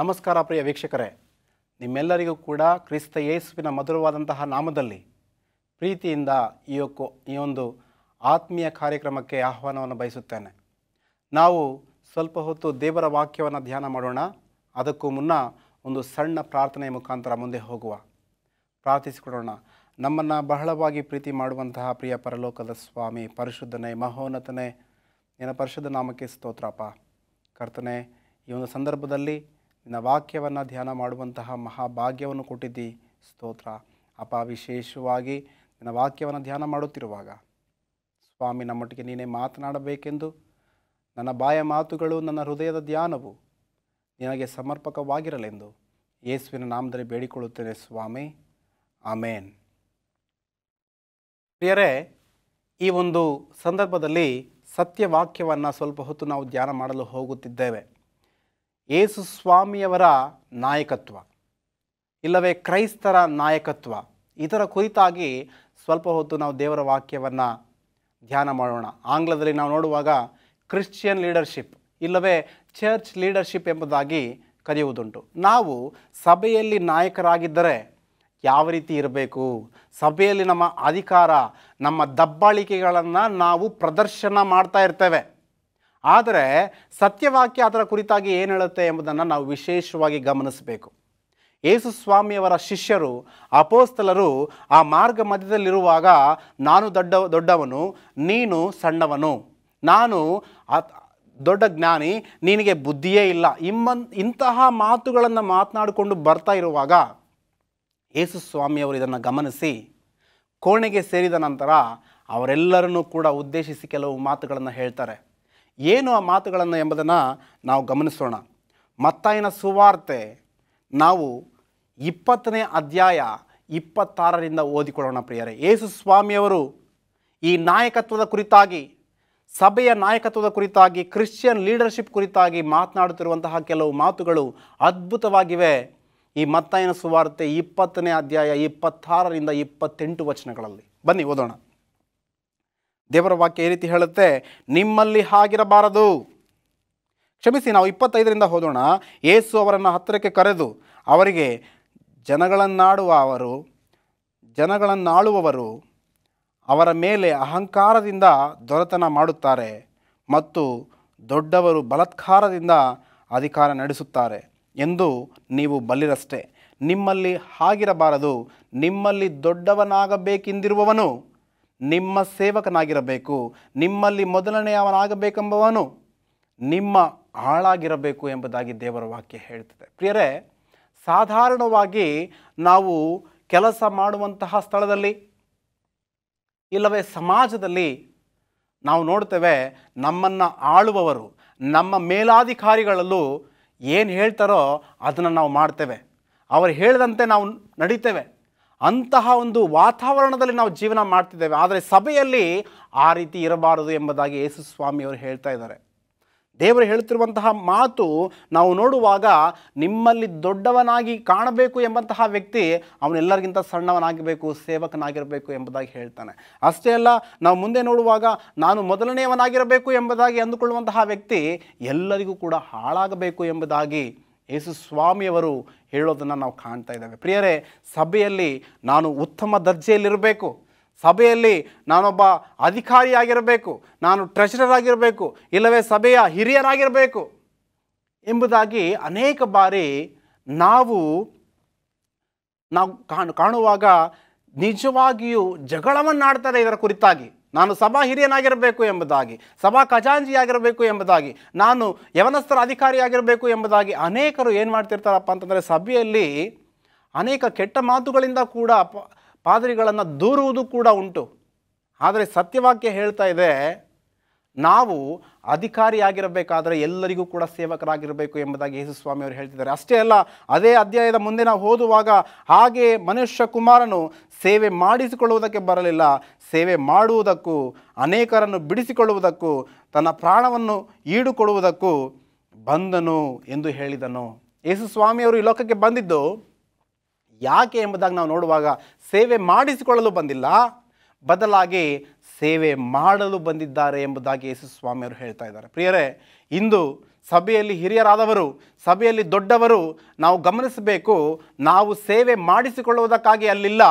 ನಮಸ್ಕಾರ ಪ್ರಿಯ ವೀಕ್ಷಕರೇ, ನಿಮ್ಮೆಲ್ಲರಿಗೂ ಕೂಡ ಕ್ರಿಸ್ತ ಯೇಸುವಿನ ಮಧುರವಾದಂತಹ ನಾಮದಲ್ಲಿ ಪ್ರೀತಿಯಿಂದ ಈ ಒಂದು ಆತ್ಮೀಯ ಕಾರ್ಯಕ್ರಮಕ್ಕೆ ಆಹ್ವಾನವನ್ನು ಬಯಸುತ್ತೇನೆ. ನಾವು ಸ್ವಲ್ಪ ಹೊತ್ತು ದೇವರ ವಾಕ್ಯವನ್ನು ಧ್ಯಾನ ಮಾಡೋಣ. ಅದಕ್ಕೂ ಮುನ್ನ ಒಂದು ಸಣ್ಣ ಪ್ರಾರ್ಥನೆಯ ಮುಖಾಂತರ ಮುಂದೆ ಹೋಗುವ. ಪ್ರಾರ್ಥಿಸಿಕೊಳ್ಳೋಣ. ನಮ್ಮನ್ನು ಬಹಳವಾಗಿ ಪ್ರೀತಿ ಮಾಡುವಂತಹ ಪ್ರಿಯ ಪರಲೋಕದ ಸ್ವಾಮಿ, ಪರಿಶುದ್ಧನೇ, ಮಹೋನ್ನತನೇ, ನಿನ್ನ ಪರಿಶುದ್ಧ ನಾಮಕ್ಕೆ ಸ್ತೋತ್ರಪ್ಪ. ಕರ್ತನೆ, ಈ ಒಂದು ಸಂದರ್ಭದಲ್ಲಿ ನಿನ್ನ ವಾಕ್ಯವನ್ನು ಧ್ಯಾನ ಮಾಡುವಂತಹ ಮಹಾಭಾಗ್ಯವನ್ನು ಕೊಟ್ಟಿದ್ದಿ, ಸ್ತೋತ್ರ ಅಪ್ಪ. ವಿಶೇಷವಾಗಿ ನಿನ್ನ ವಾಕ್ಯವನ್ನು ಧ್ಯಾನ ಮಾಡುತ್ತಿರುವಾಗ ಸ್ವಾಮಿ, ನಮ್ಮೊಟ್ಟಿಗೆ ನೀನೇ ಮಾತನಾಡಬೇಕೆಂದು ನನ್ನ ಬಾಯ ಮಾತುಗಳು, ನನ್ನ ಹೃದಯದ ಧ್ಯಾನವು ನಿನಗೆ ಸಮರ್ಪಕವಾಗಿರಲೆಂದು ಯೇಸುವಿನ ನಾಮದಲ್ಲಿ ಬೇಡಿಕೊಳ್ಳುತ್ತೇನೆ ಸ್ವಾಮಿ, ಆಮೇನ್. ಪ್ರಿಯರೇ, ಈ ಒಂದು ಸಂದರ್ಭದಲ್ಲಿ ಸತ್ಯವಾಕ್ಯವನ್ನು ಸ್ವಲ್ಪ ಹೊತ್ತು ನಾವು ಧ್ಯಾನ ಮಾಡಲು ಹೋಗುತ್ತಿದ್ದೇವೆ. ಯೇಸು ಸ್ವಾಮಿಯವರ ನಾಯಕತ್ವ, ಇಲ್ಲವೇ ಕ್ರೈಸ್ತರ ನಾಯಕತ್ವ, ಇದರ ಕುರಿತಾಗಿ ಸ್ವಲ್ಪ ಹೊತ್ತು ನಾವು ದೇವರ ವಾಕ್ಯವನ್ನು ಧ್ಯಾನ ಮಾಡೋಣ. ಆಂಗ್ಲದಲ್ಲಿ ನಾವು ನೋಡುವಾಗ ಕ್ರಿಶ್ಚಿಯನ್ ಲೀಡರ್ಶಿಪ್ ಇಲ್ಲವೇ ಚರ್ಚ್ ಲೀಡರ್ಶಿಪ್ ಎಂಬುದಾಗಿ ಕರೆಯುವುದುಂಟು. ನಾವು ಸಭೆಯಲ್ಲಿ ನಾಯಕರಾಗಿದ್ದರೆ ಯಾವ ರೀತಿ ಇರಬೇಕು, ಸಭೆಯಲ್ಲಿ ನಮ್ಮ ಅಧಿಕಾರ, ನಮ್ಮ ದಬ್ಬಾಳಿಕೆಗಳನ್ನು ನಾವು ಪ್ರದರ್ಶನ ಮಾಡ್ತಾ ಇರ್ತೇವೆ. ಆದರೆ ಸತ್ಯವಾಕ್ಯ ಅದರ ಕುರಿತಾಗಿ ಏನು ಹೇಳುತ್ತೆ ಎಂಬುದನ್ನು ನಾವು ವಿಶೇಷವಾಗಿ ಗಮನಿಸಬೇಕು. ಯೇಸು ಸ್ವಾಮಿಯವರ ಶಿಷ್ಯರು, ಅಪೋಸ್ತಲರು ಆ ಮಾರ್ಗ ಮಧ್ಯದಲ್ಲಿರುವಾಗ ನಾನು ದೊಡ್ಡವನು, ನೀನು ಸಣ್ಣವನು, ನಾನು ದೊಡ್ಡ ಜ್ಞಾನಿ, ನಿನಗೆ ಬುದ್ಧಿಯೇ ಇಲ್ಲ, ಇಂತಹ ಮಾತುಗಳನ್ನು ಮಾತನಾಡಿಕೊಂಡು ಬರ್ತಾ ಇರುವಾಗ ಯೇಸು ಸ್ವಾಮಿಯವರು ಇದನ್ನು ಗಮನಿಸಿ ಕೋಣೆಗೆ ಸೇರಿದ ನಂತರ ಅವರೆಲ್ಲರನ್ನೂ ಕೂಡ ಉದ್ದೇಶಿಸಿ ಕೆಲವು ಮಾತುಗಳನ್ನು ಹೇಳ್ತಾರೆ. ಏನು ಆ ಮಾತುಗಳನ್ನು ಎಂಬುದನ್ನು ನಾವು ಗಮನಿಸೋಣ. ಮತ್ತಾಯನ ಸುವಾರ್ತೆ ನಾವು 20ನೇ ಅಧ್ಯಾಯ 26ರಿಂದ ಓದಿಕೊಳ್ಳೋಣ. ಪ್ರಿಯರೇ, ಯೇಸು ಸ್ವಾಮಿಯವರು ಈ ನಾಯಕತ್ವದ ಕುರಿತಾಗಿ, ಸಭೆಯ ನಾಯಕತ್ವದ ಕುರಿತಾಗಿ, ಕ್ರಿಶ್ಚಿಯನ್ ಲೀಡರ್ಶಿಪ್ ಕುರಿತಾಗಿ ಮಾತನಾಡುತ್ತಿರುವಂತಹ ಕೆಲವು ಮಾತುಗಳು ಅದ್ಭುತವಾಗಿವೆ. ಈ ಮತ್ತಾಯನ ಸುವಾರ್ತೆ 20ನೇ ಅಧ್ಯಾಯ 26ರಿಂದ 28 ವಚನಗಳಲ್ಲಿ. ಬನ್ನಿ ಓದೋಣ. ದೇವರ ವಾಕ್ಯ ಈ ರೀತಿ ಹೇಳುತ್ತೆ, ನಿಮ್ಮಲ್ಲಿ ಹಾಗಿರಬಾರದು. ಕ್ಷಮಿಸಿ, ನಾವು 25ರಿಂದ ಓದೋಣ. ಯೇಸು ಅವರನ್ನು ಹತ್ತಿರಕ್ಕೆ ಕರೆದು ಅವರಿಗೆ, ಜನಗಳನ್ನಾಳುವವರು ಅವರ ಮೇಲೆ ಅಹಂಕಾರದಿಂದ ದೊರೆತನ ಮಾಡುತ್ತಾರೆ ಮತ್ತು ದೊಡ್ಡವರು ಬಲಾತ್ಕಾರದಿಂದ ಅಧಿಕಾರ ನಡೆಸುತ್ತಾರೆ ಎಂದು ನೀವು ಬಲ್ಲಿರಷ್ಟೇ. ನಿಮ್ಮಲ್ಲಿ ಹಾಗಿರಬಾರದು. ನಿಮ್ಮಲ್ಲಿ ದೊಡ್ಡವನಾಗಬೇಕೆಂದಿರುವವನು ನಿಮ್ಮ ಸೇವಕನಾಗಿರಬೇಕು, ನಿಮ್ಮಲ್ಲಿ ಮೊದಲನೆಯವನಾಗಬೇಕೆಂಬವನು ನಿಮ್ಮ ಆಳಾಗಿರಬೇಕು ಎಂಬುದಾಗಿ ದೇವರ ವಾಕ್ಯ ಹೇಳ್ತದೆ. ಪ್ರಿಯರೇ, ಸಾಧಾರಣವಾಗಿ ನಾವು ಕೆಲಸ ಮಾಡುವಂತಹ ಸ್ಥಳದಲ್ಲಿ ಇಲ್ಲವೇ ಸಮಾಜದಲ್ಲಿ ನಾವು ನೋಡ್ತೇವೆ, ನಮ್ಮನ್ನು ಆಳುವವರು, ನಮ್ಮ ಮೇಲಾಧಿಕಾರಿಗಳಲ್ಲೂ ಏನು ಹೇಳ್ತಾರೋ ಅದನ್ನು ನಾವು ಮಾಡ್ತೇವೆ, ಅವರು ಹೇಳಿದಂತೆ ನಾವು ನಡೀತೇವೆ. ಅಂತಹ ಒಂದು ವಾತಾವರಣದಲ್ಲಿ ನಾವು ಜೀವನ ಮಾಡ್ತಿದ್ದೇವೆ. ಆದರೆ ಸಭೆಯಲ್ಲಿ ಆ ರೀತಿ ಇರಬಾರದು ಎಂಬುದಾಗಿ ಯೇಸು ಸ್ವಾಮಿಯವರು ಹೇಳ್ತಾ ಇದ್ದಾರೆ. ದೇವರು ಹೇಳ್ತಿರುವಂತಹ ಮಾತು ನಾವು ನೋಡುವಾಗ, ನಿಮ್ಮಲ್ಲಿ ದೊಡ್ಡವನಾಗಿ ಕಾಣಬೇಕು ಎಂಬಂತಹ ವ್ಯಕ್ತಿ ಅವನೆಲ್ಲರಿಗಿಂತ ಸಣ್ಣವನಾಗಬೇಕು, ಸೇವಕನಾಗಿರಬೇಕು ಎಂಬುದಾಗಿ ಹೇಳ್ತಾನೆ. ಅಷ್ಟೇ ಅಲ್ಲ, ನಾವು ಮುಂದೆ ನೋಡುವಾಗ ನಾನು ಮೊದಲನೆಯವನಾಗಿರಬೇಕು ಎಂಬುದಾಗಿ ಅಂದುಕೊಳ್ಳುವಂತಹ ವ್ಯಕ್ತಿ ಎಲ್ಲರಿಗೂ ಕೂಡ ಹಾಳಾಗಬೇಕು ಎಂಬುದಾಗಿ ಯೇಸು ಸ್ವಾಮಿಯವರು ಹೇಳೋದನ್ನು ನಾವು ಕಾಣ್ತಾ ಇದ್ದೇವೆ. ಪ್ರಿಯರೇ, ಸಭೆಯಲ್ಲಿ ನಾನು ಉತ್ತಮ ದರ್ಜೆಯಲ್ಲಿರಬೇಕು, ಸಭೆಯಲ್ಲಿ ನಾನೊಬ್ಬ ಅಧಿಕಾರಿಯಾಗಿರಬೇಕು, ನಾನು ಟ್ರೆಷರರ್ ಆಗಿರಬೇಕು, ಇಲ್ಲವೇ ಸಭೆಯ ಹಿರಿಯರಾಗಿರಬೇಕು ಎಂಬುದಾಗಿ ಅನೇಕ ಬಾರಿ ನಾವು ಕಾಣುವಾಗ ನಿಜವಾಗಿಯೂ ಜಗಳವನ್ನಾಡ್ತಾರೆ ಇದರ ಕುರಿತಾಗಿ. ನಾನು ಸಭಾ ಹಿರಿಯನಾಗಿರಬೇಕು ಎಂಬುದಾಗಿ, ಸಭಾ ಖಜಾಂಚಿಯಾಗಿರಬೇಕು ಎಂಬುದಾಗಿ, ನಾನು ಯವನಸ್ಥರ ಅಧಿಕಾರಿಯಾಗಿರಬೇಕು ಎಂಬುದಾಗಿ ಅನೇಕರು ಏನು ಮಾಡ್ತಿರ್ತಾರಪ್ಪ ಅಂತಂದರೆ, ಸಭೆಯಲ್ಲಿ ಅನೇಕ ಕೆಟ್ಟ ಮಾತುಗಳಿಂದ ಕೂಡ ಪಾದರಿಗಳನ್ನು ದೂರುವುದು ಕೂಡ ಉಂಟು. ಆದರೆ ಸತ್ಯವಾಕ್ಯ ಹೇಳ್ತಾ ಇದೆ, ನಾವು ಅಧಿಕಾರಿಯಾಗಿರಬೇಕಾದರೆ ಎಲ್ಲರಿಗೂ ಕೂಡ ಸೇವಕರಾಗಿರಬೇಕು ಎಂಬುದಾಗಿ ಯೇಸು ಸ್ವಾಮಿಯವರು ಹೇಳ್ತಿದ್ದಾರೆ. ಅಷ್ಟೇ ಅಲ್ಲ, ಅದೇ ಅಧ್ಯಾಯದ ಮುಂದೆ ನಾವು ಓದುವಾಗ, ಹಾಗೆ ಮನುಷ್ಯ ಕುಮಾರನು ಸೇವೆ ಮಾಡಿಸಿಕೊಳ್ಳುವುದಕ್ಕೆ ಬರಲಿಲ್ಲ, ಸೇವೆ ಮಾಡುವುದಕ್ಕೂ ಅನೇಕರನ್ನು ಬಿಡಿಸಿಕೊಳ್ಳುವುದಕ್ಕೂ ತನ್ನ ಪ್ರಾಣವನ್ನು ಈಡುಕೊಡುವುದಕ್ಕೂ ಬಂದನು ಎಂದು ಹೇಳಿದನು. ಯೇಸು ಸ್ವಾಮಿಯವರು ಈ ಲೋಕಕ್ಕೆ ಬಂದಿದ್ದು ಯಾಕೆ ಎಂಬುದಾಗಿ ನಾವು ನೋಡುವಾಗ, ಸೇವೆ ಮಾಡಿಸಿಕೊಳ್ಳಲು ಬಂದಿಲ್ಲ, ಬದಲಾಗಿ ಸೇವೆ ಮಾಡಲು ಬಂದಿದ್ದಾರೆ ಎಂಬುದಾಗಿ ಯೇಸು ಸ್ವಾಮಿಯವರು ಹೇಳ್ತಾ ಇದ್ದಾರೆ. ಪ್ರಿಯರೇ, ಇಂದು ಸಭೆಯಲ್ಲಿ ಹಿರಿಯರಾದವರು, ಸಭೆಯಲ್ಲಿ ದೊಡ್ಡವರು ನಾವು ಗಮನಿಸಬೇಕು, ನಾವು ಸೇವೆ ಮಾಡಿಸಿಕೊಳ್ಳುವುದಕ್ಕಾಗಿ ಅಲ್ಲಿಲ್ಲ,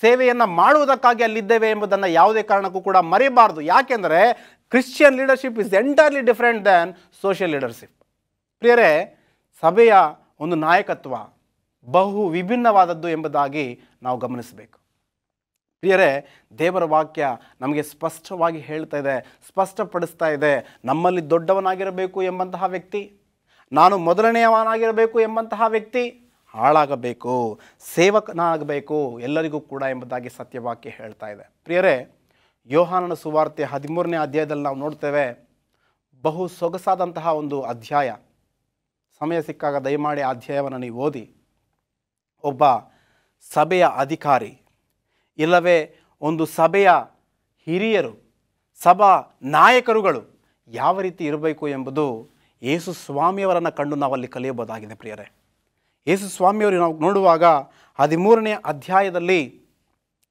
ಸೇವೆಯನ್ನು ಮಾಡುವುದಕ್ಕಾಗಿ ಅಲ್ಲಿದ್ದೇವೆ ಎಂಬುದನ್ನು ಯಾವುದೇ ಕಾರಣಕ್ಕೂ ಕೂಡ ಮರೆಯಬಾರ್ದು. ಯಾಕೆಂದರೆ Christian leadership is entirely different than social leadership. ಪ್ರಿಯರೇ, ಸಭೆಯ ಒಂದು ನಾಯಕತ್ವ ಬಹು ವಿಭಿನ್ನವಾದದ್ದು ಎಂಬುದಾಗಿ ನಾವು ಗಮನಿಸಬೇಕು. ಪ್ರಿಯರೇ, ದೇವರ ವಾಕ್ಯ ನಮಗೆ ಸ್ಪಷ್ಟವಾಗಿ ಹೇಳ್ತಾ ಇದೆ, ಸ್ಪಷ್ಟಪಡಿಸ್ತಾ ಇದೆ. ನಮ್ಮಲ್ಲಿ ದೊಡ್ಡವನಾಗಿರಬೇಕು ಎಂಬಂತಹ ವ್ಯಕ್ತಿ, ನಾನು ಮೊದಲನೆಯವನಾಗಿರಬೇಕು ಎಂಬಂತಹ ವ್ಯಕ್ತಿ ಹಾಳಾಗಬೇಕು, ಸೇವಕನಾಗಬೇಕು ಎಲ್ಲರಿಗೂ ಕೂಡ ಎಂಬುದಾಗಿ ಸತ್ಯವಾಕ್ಯ ಹೇಳ್ತಾ ಇದೆ. ಪ್ರಿಯರೇ, ಯೋಹಾನನ ಸುವಾರ್ತೆ 13ನೇ ಅಧ್ಯಾಯದಲ್ಲಿ ನಾವು ನೋಡ್ತೇವೆ. ಬಹು ಸೊಗಸಾದಂತಹ ಒಂದು ಅಧ್ಯಾಯ. ಸಮಯ ಸಿಕ್ಕಾಗ ದಯಮಾಡಿ ಆ ಅಧ್ಯಾಯವನ್ನು ನೀವು ಓದಿ. ಒಬ್ಬ ಸಭೆಯ ಅಧಿಕಾರಿ ಇಲ್ಲವೇ ಒಂದು ಸಭೆಯ ಹಿರಿಯರು, ಸಭಾ ನಾಯಕರುಗಳು ಯಾವ ರೀತಿ ಇರಬೇಕು ಎಂಬುದು ಯೇಸು ಸ್ವಾಮಿಯವರನ್ನು ಕಂಡು ನಾವಲ್ಲಿ ಕಲಿಯಬಹುದಾಗಿದೆ. ಪ್ರಿಯರೇ, ಯೇಸು ಸ್ವಾಮಿಯವರು ನಾವು ನೋಡುವಾಗ 13ನೇ ಅಧ್ಯಾಯದಲ್ಲಿ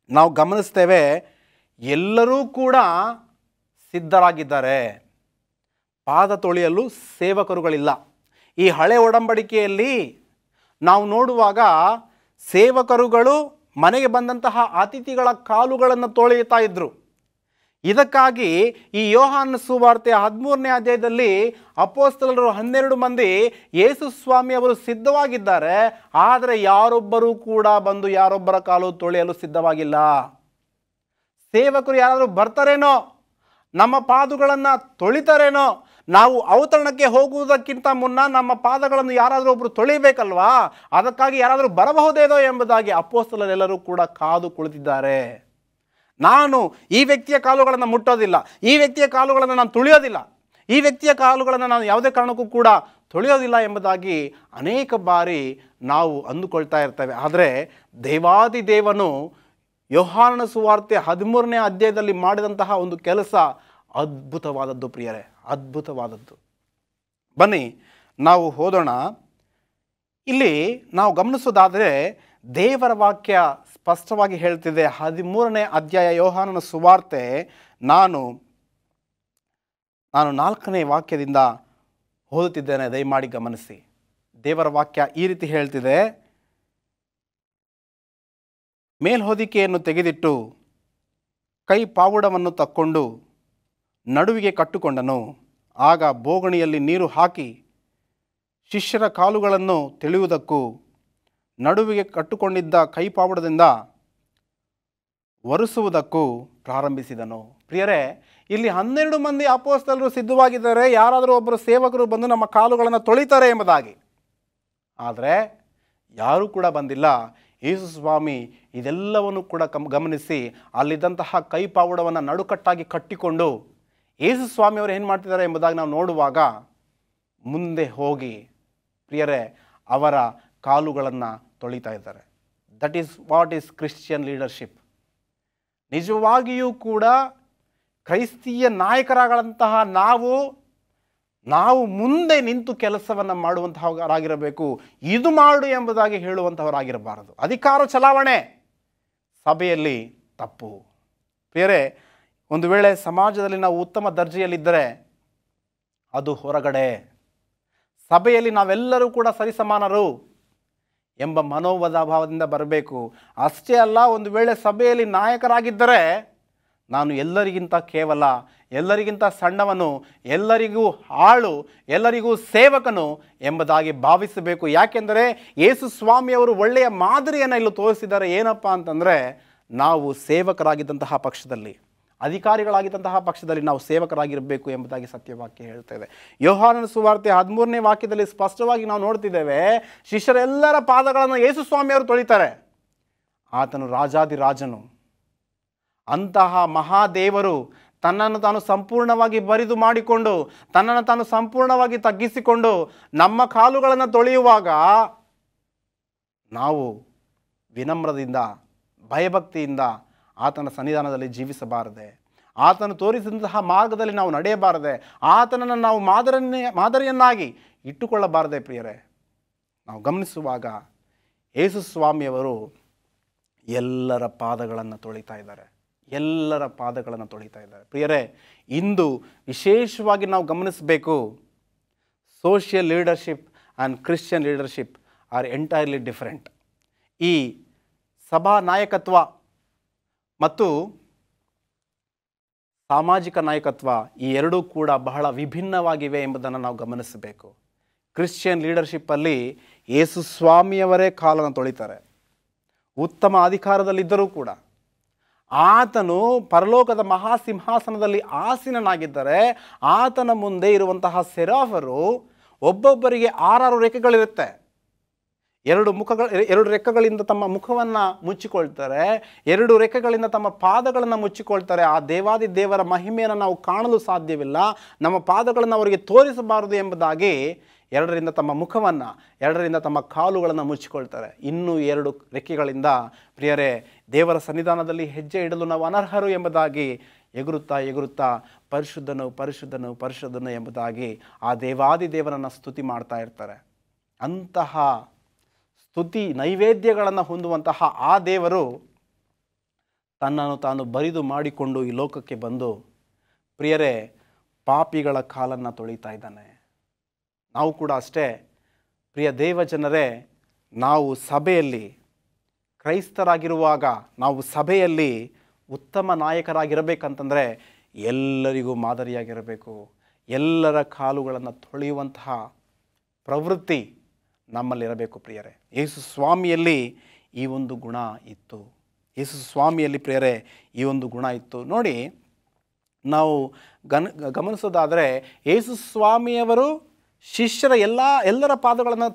ನಾವು ಗಮನಿಸ್ತೇವೆ, ಎಲ್ಲರೂ ಕೂಡ ಸಿದ್ಧರಾಗಿದ್ದಾರೆ, ಪಾದ ತೊಳೆಯಲು ಸೇವಕರುಗಳಿಲ್ಲ. ಈ ಹಳೆ ಒಡಂಬಡಿಕೆಯಲ್ಲಿ ನಾವು ನೋಡುವಾಗ ಸೇವಕರುಗಳು ಮನೆಗೆ ಬಂದಂತಹ ಅತಿಥಿಗಳ ಕಾಲುಗಳನ್ನು ತೊಳೆಯುತ್ತಾ ಇದ್ದರು. ಇದಕ್ಕಾಗಿ ಈ ಯೋಹಾನನ ಸುವಾರ್ತೆ 13ನೇ ಅಧ್ಯಾಯದಲ್ಲಿ ಅಪೊಸ್ತಲರು 12 ಮಂದಿ ಯೇಸು ಸ್ವಾಮಿ ಅವರು ಸಿದ್ಧವಾಗಿದ್ದಾರೆ, ಆದರೆ ಯಾರೊಬ್ಬರೂ ಕೂಡ ಬಂದು ಯಾರೊಬ್ಬರ ಕಾಲು ತೊಳೆಯಲು ಸಿದ್ಧವಾಗಿಲ್ಲ. ಸೇವಕರು ಯಾರಾದರೂ ಬರ್ತಾರೇನೋ, ನಮ್ಮ ಪಾದಗಳನ್ನು ತೊಳಿತಾರೇನೋ, ನಾವು ಔತಣಕ್ಕೆ ಹೋಗುವುದಕ್ಕಿಂತ ಮುನ್ನ ನಮ್ಮ ಪಾದಗಳನ್ನು ಯಾರಾದರೂ ಒಬ್ಬರು ತೊಳಿಬೇಕಲ್ವಾ, ಅದಕ್ಕಾಗಿ ಯಾರಾದರೂ ಬರಬಹುದೇನೋ ಎಂಬುದಾಗಿ ಅಪೊಸ್ತಲರೆಲ್ಲರೂ ಕೂಡ ಕಾದು ಕುಳಿತಿದ್ದಾರೆ. ನಾನು ಈ ವ್ಯಕ್ತಿಯ ಕಾಲುಗಳನ್ನು ಮುಟ್ಟೋದಿಲ್ಲ, ಈ ವ್ಯಕ್ತಿಯ ಕಾಲುಗಳನ್ನು ನಾನು ತುಳಿಯೋದಿಲ್ಲ, ಈ ವ್ಯಕ್ತಿಯ ಕಾಲುಗಳನ್ನು ನಾನು ಯಾವುದೇ ಕಾರಣಕ್ಕೂ ಕೂಡ ತೊಳೆಯೋದಿಲ್ಲ ಎಂಬುದಾಗಿ ಅನೇಕ ಬಾರಿ ನಾವು ಅಂದುಕೊಳ್ತಾ ಇರ್ತೇವೆ. ಆದರೆ ದೇವಾದಿ ದೇವನು ಯೋಹಾನನ ಸುವಾರ್ತೆ 13ನೇ ಅಧ್ಯಾಯದಲ್ಲಿ ಮಾಡಿದಂತಹ ಒಂದು ಕೆಲಸ ಅದ್ಭುತವಾದದ್ದು. ಪ್ರಿಯರೇ, ಅದ್ಭುತವಾದದ್ದು. ಬನ್ನಿ ನಾವು ಓದೋಣ. ಇಲ್ಲಿ ನಾವು ಗಮನಿಸೋದಾದರೆ ದೇವರ ವಾಕ್ಯ ಸ್ಪಷ್ಟವಾಗಿ ಹೇಳ್ತಿದೆ. 13ನೇ ಅಧ್ಯಾಯ ಯೋಹಾನನ ಸುವಾರ್ತೆ ನಾನು 4ನೇ ವಾಕ್ಯದಿಂದ ಓದುತ್ತಿದ್ದೇನೆ, ದಯಮಾಡಿ ಗಮನಿಸಿ. ದೇವರ ವಾಕ್ಯ ಈ ರೀತಿ ಹೇಳ್ತಿದೆ, ಮೇಲ್ಹೊದಿಕೆಯನ್ನು ತೆಗೆದಿಟ್ಟು ಕೈ ಪಾವುಡವನ್ನು ತಕ್ಕೊಂಡು ನಡುವಿಗೆ ಕಟ್ಟುಕೊಂಡನು. ಆಗ ಬೋಗಣಿಯಲ್ಲಿ ನೀರು ಹಾಕಿ ಶಿಷ್ಯರ ಕಾಲುಗಳನ್ನು ತೆಳೆಯುವುದಕ್ಕೂ ನಡುವಿಗೆ ಕಟ್ಟುಕೊಂಡಿದ್ದ ಕೈಪಾವುಡದಿಂದ ಒರೆಸುವುದಕ್ಕೂ ಪ್ರಾರಂಭಿಸಿದನು. ಪ್ರಿಯರೇ, ಇಲ್ಲಿ 12 ಮಂದಿ ಅಪೊಸ್ತಲರು ಸಿದ್ಧವಾಗಿದ್ದಾರೆ, ಯಾರಾದರೂ ಒಬ್ಬರು ಸೇವಕರು ಬಂದು ನಮ್ಮ ಕಾಲುಗಳನ್ನು ತೊಳಿತಾರೆ ಎಂಬುದಾಗಿ. ಆದರೆ ಯಾರೂ ಕೂಡ ಬಂದಿಲ್ಲ. ಯೇಸು ಸ್ವಾಮಿ ಇದೆಲ್ಲವನ್ನು ಕೂಡ ಗಮನಿಸಿ ಅಲ್ಲಿದ್ದಂತಹ ಕೈಪಾವುಡವನ್ನು ನಡುಕಟ್ಟಾಗಿ ಕಟ್ಟಿಕೊಂಡು ಯೇಸು ಸ್ವಾಮಿಯವರು ಏನು ಮಾಡ್ತಿದ್ದಾರೆ ಎಂಬುದಾಗಿ ನಾವು ನೋಡುವಾಗ ಮುಂದೆ ಹೋಗಿ ಪ್ರಿಯರೇ ಅವರ ಕಾಲುಗಳನ್ನು ತೊಳಿತಾ ಇದ್ದಾರೆ. That is what is Christian leadership. ನಿಜವಾಗಿಯೂ ಕೂಡ ಕ್ರೈಸ್ತೀಯ ನಾಯಕರಾಗಳಂತಹ ನಾವು ಮುಂದೆ ನಿಂತು ಕೆಲಸವನ್ನು ಮಾಡುವಂತಹವರಾಗಿರಬೇಕು. ಇದು ಮಾಡು ಎಂಬುದಾಗಿ ಹೇಳುವಂಥವರಾಗಿರಬಾರದು. ಅಧಿಕಾರ ಚಲಾವಣೆ ಸಭೆಯಲ್ಲಿ ತಪ್ಪು. ಪ್ರಿಯರೇ, ಒಂದು ವೇಳೆ ಸಮಾಜದಲ್ಲಿ ನಾವು ಉತ್ತಮ ದರ್ಜೆಯಲ್ಲಿದ್ದರೆ ಅದು ಹೊರಗಡೆ. ಸಭೆಯಲ್ಲಿ ನಾವೆಲ್ಲರೂ ಕೂಡ ಸರಿಸಮಾನರು ಎಂಬ ಮನೋಭಾವದಿಂದ ಬರಬೇಕು. ಅಷ್ಟೇ ಅಲ್ಲ, ಒಂದು ವೇಳೆ ಸಭೆಯಲ್ಲಿ ನಾಯಕರಾಗಿದ್ದರೆ ನಾನು ಎಲ್ಲರಿಗಿಂತ ಕೇವಲ, ಎಲ್ಲರಿಗಿಂತ ಸಣ್ಣವನು, ಎಲ್ಲರಿಗೂ ಆಳು, ಎಲ್ಲರಿಗೂ ಸೇವಕನು ಎಂಬುದಾಗಿ ಭಾವಿಸಬೇಕು. ಯಾಕೆಂದರೆ ಯೇಸು ಸ್ವಾಮಿಯವರು ಒಳ್ಳೆಯ ಮಾದರಿಯನ್ನು ಇಲ್ಲಿ ತೋರಿಸಿದ್ದಾರೆ. ಏನಪ್ಪ ಅಂತಂದರೆ, ನಾವು ಸೇವಕರಾಗಿದ್ದಂತಹ ಪಕ್ಷದಲ್ಲಿ, ಅಧಿಕಾರಿಗಳಾಗಿದ್ದಂತಹ ಪಕ್ಷದಲ್ಲಿ ನಾವು ಸೇವಕರಾಗಿರಬೇಕು ಎಂಬುದಾಗಿ ಸತ್ಯವಾಕ್ಯ ಹೇಳ್ತೇವೆ. ಯೋಹಾನನ ಸುವಾರ್ತೆ 13ನೇ ವಾಕ್ಯದಲ್ಲಿ ಸ್ಪಷ್ಟವಾಗಿ ನಾವು ನೋಡ್ತಿದ್ದೇವೆ, ಶಿಷ್ಯರೆಲ್ಲರ ಪಾದಗಳನ್ನು ಯೇಸು ಸ್ವಾಮಿಯವರು ತೊಳಿತಾರೆ. ಆತನು ರಾಜಾದಿರಾಜನು, ಅಂತಹ ಮಹಾದೇವರು ತನ್ನನ್ನು ತಾನು ಸಂಪೂರ್ಣವಾಗಿ ಬರಿದು ಮಾಡಿಕೊಂಡು, ತನ್ನನ್ನು ತಾನು ಸಂಪೂರ್ಣವಾಗಿ ತಗ್ಗಿಸಿಕೊಂಡು ನಮ್ಮ ಕಾಲುಗಳನ್ನು ತೊಳೆಯುವಾಗ ನಾವು ವಿನಮ್ರದಿಂದ, ಭಯಭಕ್ತಿಯಿಂದ ಆತನ ಸನ್ನಿಧಾನದಲ್ಲಿ ಜೀವಿಸಬಾರದೆ, ಆತನು ತೋರಿಸಿದಂತಹ ಮಾರ್ಗದಲ್ಲಿ ನಾವು ನಡೆಯಬಾರದೆ, ಆತನನ್ನು ನಾವು ಮಾದರಿಯನ್ನಾಗಿ ಇಟ್ಟುಕೊಳ್ಳಬಾರದೆ. ಪ್ರಿಯರೇ, ನಾವು ಗಮನಿಸುವಾಗ ಯೇಸು ಸ್ವಾಮಿಯವರು ಎಲ್ಲರ ಪಾದಗಳನ್ನು ತೊಳಿತಾ ಇದ್ದಾರೆ, ಎಲ್ಲರ ಪಾದಗಳನ್ನು ತೊಳಿತಾ ಇದ್ದಾರೆ. ಪ್ರಿಯರೇ, ಇಂದು ವಿಶೇಷವಾಗಿ ನಾವು ಗಮನಿಸಬೇಕು, social leadership and Christian leadership are entirely different. ಈ ಸಭಾ ನಾಯಕತ್ವ ಮತ್ತು ಸಾಮಾಜಿಕ ನಾಯಕತ್ವ ಈ ಎರಡೂ ಕೂಡ ಬಹಳ ವಿಭಿನ್ನವಾಗಿವೆ ಎಂಬುದನ್ನು ನಾವು ಗಮನಿಸಬೇಕು. ಕ್ರಿಶ್ಚಿಯನ್ ಲೀಡರ್ಶಿಪ್ಪಲ್ಲಿ ಯೇಸು ಸ್ವಾಮಿಯವರೇ ಕಾಲನ್ನು ತೊಳಿತಾರೆ. ಉತ್ತಮ ಅಧಿಕಾರದಲ್ಲಿದ್ದರೂ ಕೂಡ ಆತನು ಪರಲೋಕದ ಮಹಾಸಿಂಹಾಸನದಲ್ಲಿ ಆಸೀನನಾಗಿದ್ದರೆ ಆತನ ಮುಂದೆ ಇರುವಂತಹ ಸೆರಾಫರು ಒಬ್ಬೊಬ್ಬರಿಗೆ 6 ರೆಕ್ಕೆಗಳಿರುತ್ತೆ. 2 ರೆಕ್ಕೆಗಳಿಂದ ತಮ್ಮ ಮುಖವನ್ನು ಮುಚ್ಚಿಕೊಳ್ತಾರೆ, 2 ರೆಕ್ಕೆಗಳಿಂದ ತಮ್ಮ ಪಾದಗಳನ್ನು ಮುಚ್ಚಿಕೊಳ್ತಾರೆ. ಆ ದೇವಾದಿ ದೇವರ ಮಹಿಮೆಯನ್ನು ನಾವು ಕಾಣಲು ಸಾಧ್ಯವಿಲ್ಲ, ನಮ್ಮ ಪಾದಗಳನ್ನು ಅವರಿಗೆ ತೋರಿಸಬಾರದು ಎಂಬುದಾಗಿ 2ರಿಂದ ತಮ್ಮ ಮುಖವನ್ನು, 2ರಿಂದ ತಮ್ಮ ಕಾಲುಗಳನ್ನು ಮುಚ್ಚಿಕೊಳ್ತಾರೆ. ಇನ್ನೂ 2 ರೆಕ್ಕೆಗಳಿಂದ ಪ್ರಿಯರೇ ದೇವರ ಸನ್ನಿಧಾನದಲ್ಲಿ ಹೆಜ್ಜೆ ಇಡಲು ನಾವು ಅನರ್ಹರು ಎಂಬುದಾಗಿ ಎಗುರುತ್ತಾ ಎಗುರುತ್ತಾ ಪರಿಶುದ್ಧನು ಪರಿಶುದ್ಧನು ಪರಿಶುದ್ಧನು ಎಂಬುದಾಗಿ ಆ ದೇವಾದಿ ದೇವರನ್ನು ಸ್ತುತಿ ಮಾಡ್ತಾ ಇರ್ತಾರೆ. ಅಂತಹ ಸ್ತುತಿ ನೈವೇದ್ಯಗಳನ್ನು ಹೊಂದುವಂತಹ ಆ ದೇವರು ತನ್ನನ್ನು ತಾನು ಬರಿದು ಮಾಡಿಕೊಂಡು ಈ ಲೋಕಕ್ಕೆ ಬಂದು ಪ್ರಿಯರೇ ಪಾಪಿಗಳ ಕಾಲನ್ನು ತೊಳಿತಾ ಇದ್ದಾನೆ. ನಾವು ಕೂಡ ಅಷ್ಟೇ ಪ್ರಿಯ ದೇವ ಜನರೇ, ನಾವು ಸಭೆಯಲ್ಲಿ ಕ್ರೈಸ್ತರಾಗಿರುವಾಗ ನಾವು ಸಭೆಯಲ್ಲಿ ಉತ್ತಮ ನಾಯಕರಾಗಿರಬೇಕಂತಂದರೆ ಎಲ್ಲರಿಗೂ ಮಾದರಿಯಾಗಿರಬೇಕು. ಎಲ್ಲರ ಕಾಲುಗಳನ್ನು ತೊಳೆಯುವಂತಹ ಪ್ರವೃತ್ತಿ ನಮ್ಮಲ್ಲಿರಬೇಕು ಪ್ರಿಯರೇ. ಯೇಸು ಸ್ವಾಮಿಯಲ್ಲಿ ಈ ಒಂದು ಗುಣ ಇತ್ತು. ಯೇಸು ಸ್ವಾಮಿಯಲ್ಲಿ ಪ್ರಿಯರೇ ಈ ಒಂದು ಗುಣ ಇತ್ತು. ನೋಡಿ, ನಾವು ಗಮನಿಸೋದಾದರೆ ಯೇಸು ಸ್ವಾಮಿಯವರು ಶಿಷ್ಯರ ಎಲ್ಲರ ಪಾದಗಳನ್ನು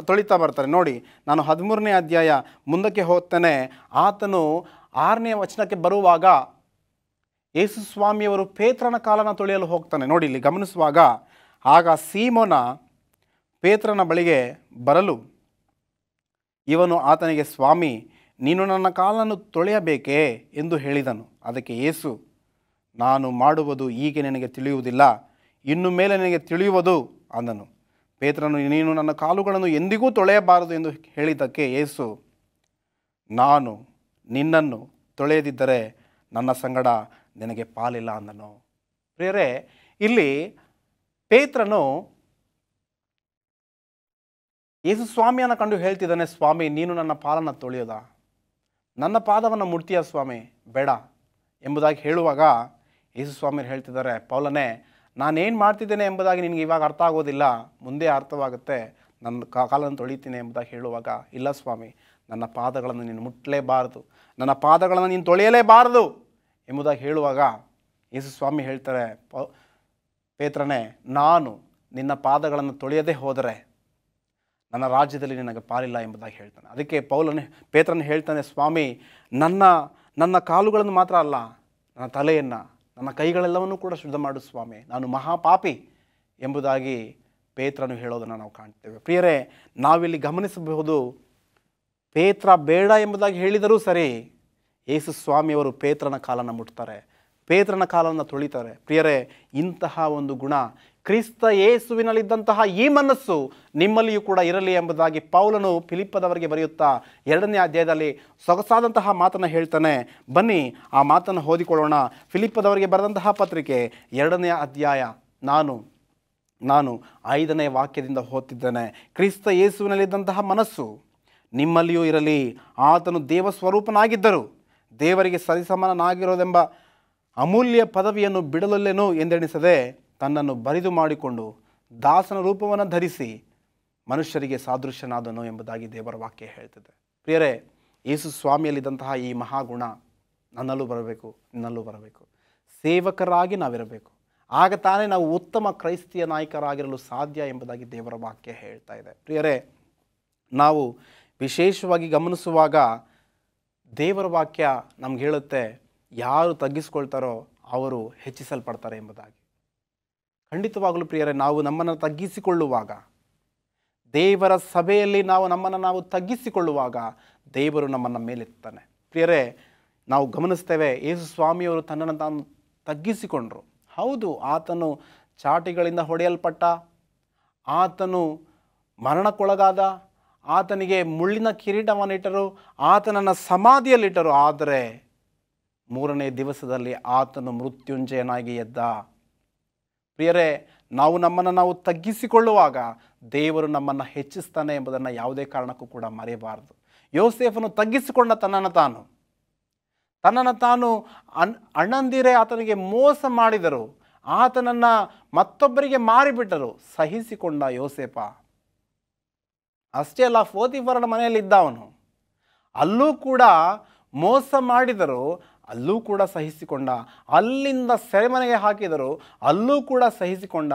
ತೊಳಿತಾ ಬರ್ತಾರೆ. ನೋಡಿ, ನಾನು 13ನೇ ಅಧ್ಯಾಯ ಮುಂದಕ್ಕೆ ಹೋಗ್ತೇನೆ. ಆತನು 6ನೇ ವಚನಕ್ಕೆ ಬರುವಾಗ ಯೇಸು ಸ್ವಾಮಿಯವರು ಪೇತ್ರನ ಕಾಲನ್ನು ತೊಳೆಯಲು ಹೋಗ್ತಾನೆ. ನೋಡಿ, ಇಲ್ಲಿ ಗಮನಿಸುವಾಗ, ಆಗ ಸೀಮೋನ ಪೇತ್ರನ ಬಳಿಗೆ ಬರಲು ಇವನು ಆತನಿಗೆ, ಸ್ವಾಮಿ, ನೀನು ನನ್ನ ಕಾಲನ್ನು ತೊಳೆಯಬೇಕೇ ಎಂದು ಹೇಳಿದನು. ಅದಕ್ಕೆ ಯೇಸು, ನಾನು ಮಾಡುವುದು ಈಗ ನಿನಗೆ ತಿಳಿಯುವುದಿಲ್ಲ, ಇನ್ನು ಮೇಲೆ ನಿನಗೆ ತಿಳಿಯುವುದು ಅಂದನು. ಪೇತ್ರನು, ನೀನು ನನ್ನ ಕಾಲುಗಳನ್ನು ಎಂದಿಗೂ ತೊಳೆಯಬಾರದು ಎಂದು ಹೇಳಿದ್ದಕ್ಕೆ ಯೇಸು, ನಾನು ನಿನ್ನನ್ನು ತೊಳೆಯದಿದ್ದರೆ ನನ್ನ ಸಂಗಡ ನಿನಗೆ ಪಾಲಿಲ್ಲ ಅಂದನು. ಪ್ರಿಯರೇ, ಇಲ್ಲಿ ಪೇತ್ರನು ಯೇಸು ಸ್ವಾಮಿಯನ್ನು ಕಂಡು ಹೇಳ್ತಿದ್ದಾನೆ, ಸ್ವಾಮಿ, ನೀನು ನನ್ನ ಪಾಲನ್ನು ತೊಳೆಯೋದಾ? ನನ್ನ ಪಾದವನ್ನು ಮುಟ್ತೀಯ ಸ್ವಾಮಿ? ಬೇಡ ಎಂಬುದಾಗಿ ಹೇಳುವಾಗ ಯೇಸು ಸ್ವಾಮಿಯರು ಹೇಳ್ತಿದ್ದಾರೆ, ಪೌಲನೇ, ನಾನೇನು ಮಾಡ್ತಿದ್ದೇನೆ ಎಂಬುದಾಗಿ ನಿನಗೆ ಇವಾಗ ಅರ್ಥ ಆಗೋದಿಲ್ಲ, ಮುಂದೆ ಅರ್ಥವಾಗುತ್ತೆ, ನನ್ನ ಕಾಲನ್ನು ತೊಳಿತೀನಿ ಎಂಬುದಾಗಿ ಹೇಳುವಾಗ, ಇಲ್ಲ ಸ್ವಾಮಿ, ನನ್ನ ಪಾದಗಳನ್ನು ನೀನು ಮುಟ್ಟಲೇಬಾರದು, ನನ್ನ ಪಾದಗಳನ್ನು ನೀನು ತೊಳೆಯಲೇಬಾರದು ಎಂಬುದಾಗಿ ಹೇಳುವಾಗ ಯೇಸು ಸ್ವಾಮಿ ಹೇಳ್ತಾರೆ, ಪೇತ್ರನೇ, ನಾನು ನಿನ್ನ ಪಾದಗಳನ್ನು ತೊಳೆಯದೇ ಹೋದರೆ ನನ್ನ ರಾಜ್ಯದಲ್ಲಿ ನಿನಗೆ ಪಾಲಿಲ್ಲ ಎಂಬುದಾಗಿ ಹೇಳ್ತಾನೆ. ಅದಕ್ಕೆ ಪೇತ್ರನು ಹೇಳ್ತಾನೆ, ಸ್ವಾಮಿ, ನನ್ನ ಕಾಲುಗಳನ್ನು ಮಾತ್ರ ಅಲ್ಲ, ನನ್ನ ತಲೆಯನ್ನು, ನನ್ನ ಕೈಗಳೆಲ್ಲವನ್ನೂ ಕೂಡ ಶುದ್ಧ ಮಾಡು ಸ್ವಾಮಿ, ನಾನು ಮಹಾಪಾಪಿ ಎಂಬುದಾಗಿ ಪೇತ್ರನು ಹೇಳೋದನ್ನು ನಾವು ಕಾಣ್ತೇವೆ. ಪ್ರಿಯರೇ, ನಾವಿಲ್ಲಿ ಗಮನಿಸಬಹುದು, ಪೇತ್ರ ಬೇಡ ಎಂಬುದಾಗಿ ಹೇಳಿದರೂ ಸರಿ, ಯೇಸು ಸ್ವಾಮಿಯವರು ಪೇತ್ರನ ಕಾಲನ್ನು ಮುಟ್ತಾರೆ, ಪೇತ್ರನ ಕಾಲನ್ನು ತೊಳಿತಾರೆ. ಪ್ರಿಯರೇ, ಇಂತಹ ಒಂದು ಗುಣ ಕ್ರಿಸ್ತ ಯೇಸುವಿನಲ್ಲಿದ್ದಂತಹ ಈ ಮನಸ್ಸು ನಿಮ್ಮಲ್ಲಿಯೂ ಕೂಡ ಇರಲಿ ಎಂಬುದಾಗಿ ಪೌಲನು ಫಿಲಿಪ್ಪದವರಿಗೆ ಬರೆಯುತ್ತಾ 2ನೇ ಅಧ್ಯಾಯದಲ್ಲಿ ಸೊಗಸಾದಂತಹ ಮಾತನ್ನು ಹೇಳ್ತಾನೆ. ಬನ್ನಿ ಆ ಮಾತನ್ನು ಓದಿಕೊಳ್ಳೋಣ. ಫಿಲಿಪ್ಪದವರಿಗೆ ಬರೆದಂತಹ ಪತ್ರಿಕೆ 2ನೇ ಅಧ್ಯಾಯ ನಾನು 5ನೇ ವಾಕ್ಯದಿಂದ ಓದ್ತಿದ್ದೇನೆ. ಕ್ರಿಸ್ತ ಯೇಸುವಿನಲ್ಲಿದ್ದಂತಹ ಮನಸ್ಸು ನಿಮ್ಮಲ್ಲಿಯೂ ಇರಲಿ. ಆತನು ದೇವ ಸ್ವರೂಪನಾಗಿದ್ದರು, ದೇವರಿಗೆ ಸರಿಸಮಾನನಾಗಿರೋದೆಂಬ ಅಮೂಲ್ಯ ಪದವಿಯನ್ನು ಬಿಡಲಲ್ಲೇನೋ ಎಂದೆಣಿಸದೆ ತನ್ನನ್ನು ಬರಿದು ಮಾಡಿಕೊಂಡು ದಾಸನ ರೂಪವನ್ನು ಧರಿಸಿ ಮನುಷ್ಯರಿಗೆ ಸಾದೃಶ್ಯನಾದನು ಎಂಬುದಾಗಿ ದೇವರ ವಾಕ್ಯ ಹೇಳ್ತಿದೆ. ಪ್ರಿಯರೇ, ಯೇಸು ಸ್ವಾಮಿಯಲ್ಲಿದ್ದಂತಹ ಈ ಮಹಾಗುಣ ನನ್ನಲ್ಲೂ ಬರಬೇಕು, ನಿನ್ನಲ್ಲೂ ಬರಬೇಕು. ಸೇವಕರಾಗಿ ನಾವಿರಬೇಕು. ಆಗ ತಾನೇ ನಾವು ಉತ್ತಮ ಕ್ರೈಸ್ತಿಯ ನಾಯಕರಾಗಿರಲು ಸಾಧ್ಯ ಎಂಬುದಾಗಿ ದೇವರ ವಾಕ್ಯ ಹೇಳ್ತಾ ಇದೆ. ಪ್ರಿಯರೇ, ನಾವು ವಿಶೇಷವಾಗಿ ಗಮನಿಸುವಾಗ ದೇವರ ವಾಕ್ಯ ನಮ್ಗೆ ಹೇಳುತ್ತೆ, ಯಾರು ತಗ್ಗಿಸ್ಕೊಳ್ತಾರೋ ಅವರು ಹೆಚ್ಚಿಸಲ್ಪಡ್ತಾರೆ ಎಂಬುದಾಗಿ. ಖಂಡಿತವಾಗಲೂ ಪ್ರಿಯರೇ, ನಾವು ನಮ್ಮನ್ನು ತಗ್ಗಿಸಿಕೊಳ್ಳುವಾಗ, ದೇವರ ಸಭೆಯಲ್ಲಿ ನಮ್ಮನ್ನು ತಗ್ಗಿಸಿಕೊಳ್ಳುವಾಗ ದೇವರು ನಮ್ಮನ್ನು ಮೇಲೆತ್ತಾನೆ. ಪ್ರಿಯರೇ, ನಾವು ಗಮನಿಸ್ತೇವೆ, ಯೇಸು ಸ್ವಾಮಿಯವರು ತನ್ನನ್ನು ತಾನು ತಗ್ಗಿಸಿಕೊಂಡರು. ಹೌದು, ಆತನು ಚಾಟಿಗಳಿಂದ ಹೊಡೆಯಲ್ಪಟ್ಟ, ಆತನು ಮರಣಕ್ಕೊಳಗಾದ, ಆತನಿಗೆ ಮುಳ್ಳಿನ ಕಿರೀಟವನ್ನಿಟ್ಟರು, ಆತನನ್ನು ಸಮಾಧಿಯಲ್ಲಿಟ್ಟರು. ಆದರೆ 3ನೇ ದಿವಸದಲ್ಲಿ ಆತನು ಮೃತ್ಯುಂಜಯನಾಗಿ ಎದ್ದ. ಪ್ರಿಯರೇ, ನಾವು ನಮ್ಮನ್ನು ನಾವು ತಗ್ಗಿಸಿಕೊಳ್ಳುವಾಗ ದೇವರು ನಮ್ಮನ್ನು ಹೆಚ್ಚಿಸ್ತಾನೆ ಎಂಬುದನ್ನು ಯಾವುದೇ ಕಾರಣಕ್ಕೂ ಕೂಡ ಮರೆಯಬಾರದು. ಯೋಸೇಫನು ತಗ್ಗಿಸಿಕೊಂಡ ತನ್ನನ್ನು ತಾನು ಅಣ್ಣಂದಿರೇ ಆತನಿಗೆ ಮೋಸ ಮಾಡಿದರು, ಆತನನ್ನು ಮತ್ತೊಬ್ಬರಿಗೆ ಮಾರಿಬಿಟ್ಟರು, ಸಹಿಸಿಕೊಂಡ ಯೋಸೇಫ. ಅಷ್ಟೇ ಅಲ್ಲ, ಪೋತಿಫರನ ಮನೆಯಲ್ಲಿದ್ದ ಅವನು, ಅಲ್ಲೂ ಕೂಡ ಮೋಸ ಮಾಡಿದರು, ಅಲ್ಲೂ ಕೂಡ ಸಹಿಸಿಕೊಂಡ. ಅಲ್ಲಿಂದ ಸೆರೆಮನೆಗೆ ಹಾಕಿದರು, ಅಲ್ಲೂ ಕೂಡ ಸಹಿಸಿಕೊಂಡ.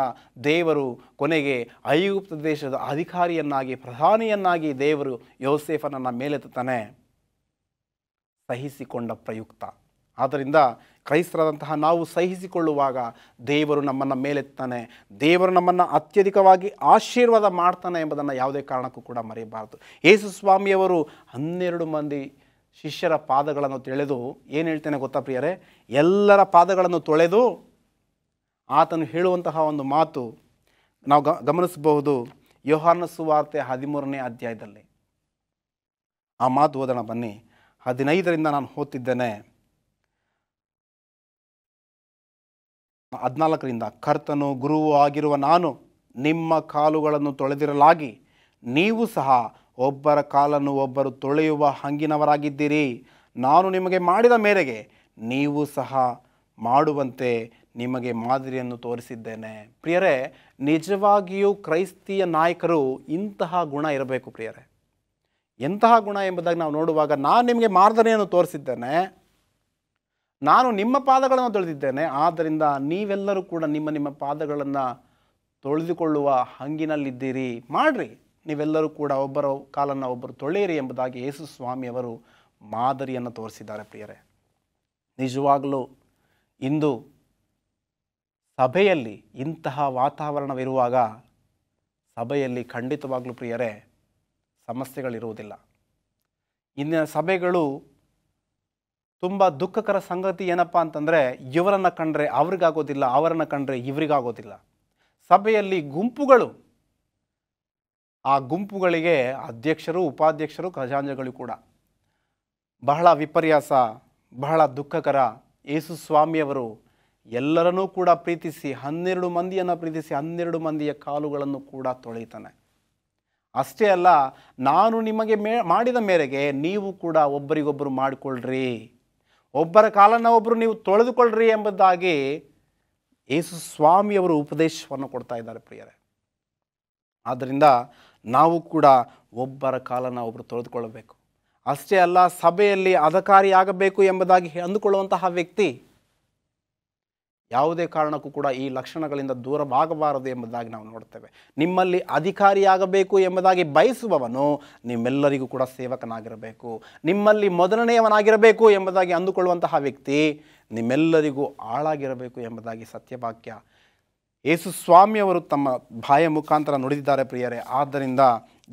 ದೇವರು ಕೊನೆಗೆ ಐಗುಪ್ತ ದೇಶದ ಅಧಿಕಾರಿಯನ್ನಾಗಿ, ಪ್ರಧಾನಿಯನ್ನಾಗಿ ದೇವರು ಯೋಸೇಫನನ್ನು ಮೇಲೆತ್ತುತ್ತಾನೆ, ಸಹಿಸಿಕೊಂಡ ಪ್ರಯುಕ್ತ. ಆದ್ದರಿಂದ ಕ್ರೈಸ್ತರಾದಂತಹ ನಾವು ಸಹಿಸಿಕೊಳ್ಳುವಾಗ ದೇವರು ನಮ್ಮನ್ನು ಮೇಲೆತ್ತಾನೆ, ದೇವರು ನಮ್ಮನ್ನು ಅತ್ಯಧಿಕವಾಗಿ ಆಶೀರ್ವಾದ ಮಾಡ್ತಾನೆ ಎಂಬುದನ್ನು ಯಾವುದೇ ಕಾರಣಕ್ಕೂ ಕೂಡ ಮರೆಯಬಾರದು. ಯೇಸು ಸ್ವಾಮಿಯವರು 12 ಮಂದಿ ಶಿಷ್ಯರ ಪಾದಗಳನ್ನು ತೊಳೆದು ಏನು ಹೇಳ್ತೇನೆ ಗೊತ್ತಾ ಪ್ರಿಯರೇ? ಎಲ್ಲರ ಪಾದಗಳನ್ನು ತೊಳೆದು ಆತನು ಹೇಳುವಂತಹ ಒಂದು ಮಾತು ನಾವು ಗಮನಿಸಬಹುದು. ಯೋಹಾನ ಸುವಾರ್ತೆ 13ನೇ ಅಧ್ಯಾಯದಲ್ಲಿ ಆ ಮಾತು ಓದೋಣ ಬನ್ನಿ. 15ರಿಂದ ನಾನು ಓದ್ತಿದ್ದೇನೆ. 14ರಿಂದ, ಕರ್ತನು ಗುರುವು ಆಗಿರುವ ನಾನು ನಿಮ್ಮ ಕಾಲುಗಳನ್ನು ತೊಳೆದಿರಲಾಗಿ ನೀವು ಸಹ ಒಬ್ಬರ ಕಾಲನ್ನು ಒಬ್ಬರು ತೊಳೆಯುವ ಹಂಗಿನವರಾಗಿದ್ದೀರಿ. ನಾನು ನಿಮಗೆ ಮಾಡಿದ ಮೇರೆಗೆ ನೀವು ಸಹ ಮಾಡುವಂತೆ ನಿಮಗೆ ಮಾದರಿಯನ್ನು ತೋರಿಸಿದ್ದೇನೆ. ಪ್ರಿಯರೇ, ನಿಜವಾಗಿಯೂ ಕ್ರೈಸ್ತಿಯ ನಾಯಕರು ಇಂತಹ ಗುಣ ಇರಬೇಕು ಪ್ರಿಯರೇ. ಎಂತಹ ಗುಣ ಎಂಬುದಾಗಿ ನಾವು ನೋಡುವಾಗ, ನಾನು ನಿಮಗೆ ಮಾದರಿಯನ್ನು ತೋರಿಸಿದ್ದೇನೆ, ನಾನು ನಿಮ್ಮ ಪಾದಗಳನ್ನು ತೊಳೆದಿದ್ದೇನೆ, ಆದ್ದರಿಂದ ನೀವೆಲ್ಲರೂ ಕೂಡ ನಿಮ್ಮ ಪಾದಗಳನ್ನು ತೊಳೆದುಕೊಳ್ಳುವ ಹಂಗಿನಲ್ಲಿದ್ದೀರಿ, ಮಾಡಿರಿ, ನೀವೆಲ್ಲರೂ ಕೂಡ ಒಬ್ಬರ ಕಾಲನ್ನು ಒಬ್ಬರು ತೊಳೆಯಿರಿ ಎಂಬುದಾಗಿ ಯೇಸು ಸ್ವಾಮಿಯವರು ಮಾದರಿಯನ್ನು ತೋರಿಸಿದ್ದಾರೆ ಪ್ರಿಯರೇ. ನಿಜವಾಗಲೂ ಇಂದು ಸಭೆಯಲ್ಲಿ ಇಂತಹ ವಾತಾವರಣವಿರುವಾಗ ಸಭೆಯಲ್ಲಿ ಖಂಡಿತವಾಗಲೂ ಪ್ರಿಯರೇ ಸಮಸ್ಯೆಗಳಿರುವುದಿಲ್ಲ. ಇಂದಿನ ಸಭೆಗಳು ತುಂಬ ದುಃಖಕರ ಸಂಗತಿ ಏನಪ್ಪ ಅಂತಂದರೆ, ಇವರನ್ನು ಕಂಡ್ರೆ ಅವ್ರಿಗಾಗೋದಿಲ್ಲ, ಅವರನ್ನು ಕಂಡ್ರೆ ಇವರಿಗಾಗೋದಿಲ್ಲ. ಸಭೆಯಲ್ಲಿ ಗುಂಪುಗಳು, ಆ ಗುಂಪುಗಳಿಗೆ ಅಧ್ಯಕ್ಷರು, ಉಪಾಧ್ಯಕ್ಷರು, ಖಜಾಂಚಿಗಳು ಕೂಡ. ಬಹಳ ವಿಪರ್ಯಾಸ, ಬಹಳ ದುಃಖಕರ. ಯೇಸು ಸ್ವಾಮಿಯವರು ಎಲ್ಲರನ್ನೂ ಕೂಡ ಪ್ರೀತಿಸಿ 12 ಮಂದಿಯನ್ನು ಪ್ರೀತಿಸಿ 12 ಮಂದಿಯ ಕಾಲುಗಳನ್ನು ಕೂಡ ತೊಳೆಯುತ್ತಾನೆ. ಅಷ್ಟೇ ಅಲ್ಲ, ನಾನು ನಿಮಗೆ ಮಾಡಿದ ಮೇರೆಗೆ ನೀವು ಕೂಡ ಒಬ್ಬರಿಗೊಬ್ಬರು ಮಾಡಿಕೊಳ್ಳ್ರಿ, ಒಬ್ಬರ ಕಾಲನ್ನು ಒಬ್ಬರು ನೀವು ತೊಳೆದುಕೊಳ್ಳ್ರಿ ಎಂಬುದಾಗಿ ಯೇಸು ಸ್ವಾಮಿಯವರು ಉಪದೇಶವನ್ನು ಕೊಡ್ತಾ ಇದ್ದಾರೆ ಪ್ರಿಯರೇ. ಆದ್ದರಿಂದ ನಾವು ಕೂಡ ಒಬ್ಬರ ಕಾಲನ್ನು ಒಬ್ಬರು ತೊಳೆದುಕೊಳ್ಳಬೇಕು. ಅಷ್ಟೇ ಅಲ್ಲ, ಸಭೆಯಲ್ಲಿ ಅಧಿಕಾರಿಯಾಗಬೇಕು ಎಂಬುದಾಗಿ ಅಂದುಕೊಳ್ಳುವಂತಹ ವ್ಯಕ್ತಿ ಯಾವುದೇ ಕಾರಣಕ್ಕೂ ಕೂಡ ಈ ಲಕ್ಷಣಗಳಿಂದ ದೂರವಾಗಬಾರದು ಎಂಬುದಾಗಿ ನಾವು ನೋಡ್ತೇವೆ. ನಿಮ್ಮಲ್ಲಿ ಅಧಿಕಾರಿಯಾಗಬೇಕು ಎಂಬುದಾಗಿ ಬಯಸುವವನು ನಿಮ್ಮೆಲ್ಲರಿಗೂ ಕೂಡ ಸೇವಕನಾಗಿರಬೇಕು, ನಿಮ್ಮಲ್ಲಿ ಮೊದಲನೆಯವನಾಗಿರಬೇಕು ಎಂಬುದಾಗಿ ಅಂದುಕೊಳ್ಳುವಂತಹ ವ್ಯಕ್ತಿ ನಿಮ್ಮೆಲ್ಲರಿಗೂ ಆಳಾಗಿರಬೇಕು ಎಂಬುದಾಗಿ ಸತ್ಯವಾಕ್ಯ ಯೇಸು ಸ್ವಾಮಿಯವರು ತಮ್ಮ ಬಾಯ ಮುಖಾಂತರ ನುಡಿದಿದ್ದಾರೆ ಪ್ರಿಯರೇ. ಆದ್ದರಿಂದ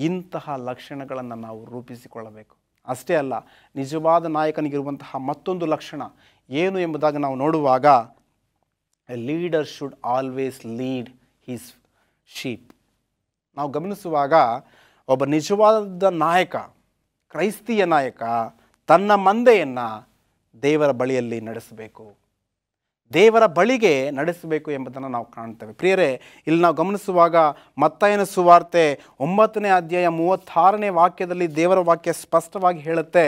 ಇಂತಹ ಲಕ್ಷಣಗಳನ್ನು ನಾವು ರೂಪಿಸಿಕೊಳ್ಳಬೇಕು. ಅಷ್ಟೇ ಅಲ್ಲ, ನಿಜವಾದ ನಾಯಕನಿಗಿರುವಂತಹ ಮತ್ತೊಂದು ಲಕ್ಷಣ ಏನು ಎಂಬುದಾಗಿ ನಾವು ನೋಡುವಾಗ, A leader should always lead his sheep. ನಾವು ಗಮನಿಸುವಾಗ ಒಬ್ಬ ನಿಜವಾದ ನಾಯಕ, ಕ್ರೈಸ್ತಿಯ ನಾಯಕ ತನ್ನ ಮಂದೆಯನ್ನು ದೇವರ ಬಳಿಯಲ್ಲಿ ನಡೆಸಬೇಕು, ದೇವರ ಬಳಿಗೆ ನಡೆಸಬೇಕು ಎಂಬುದನ್ನು ನಾವು ಕಾಣ್ತೇವೆ ಪ್ರಿಯರೇ. ಇಲ್ಲಿ ನಾವು ಗಮನಿಸುವಾಗ ಮತ್ತಾಯನ ಸುವಾರ್ತೆ 9ನೇ ಅಧ್ಯಾಯ 36ನೇ ವಾಕ್ಯದಲ್ಲಿ ದೇವರ ವಾಕ್ಯ ಸ್ಪಷ್ಟವಾಗಿ ಹೇಳುತ್ತೆ.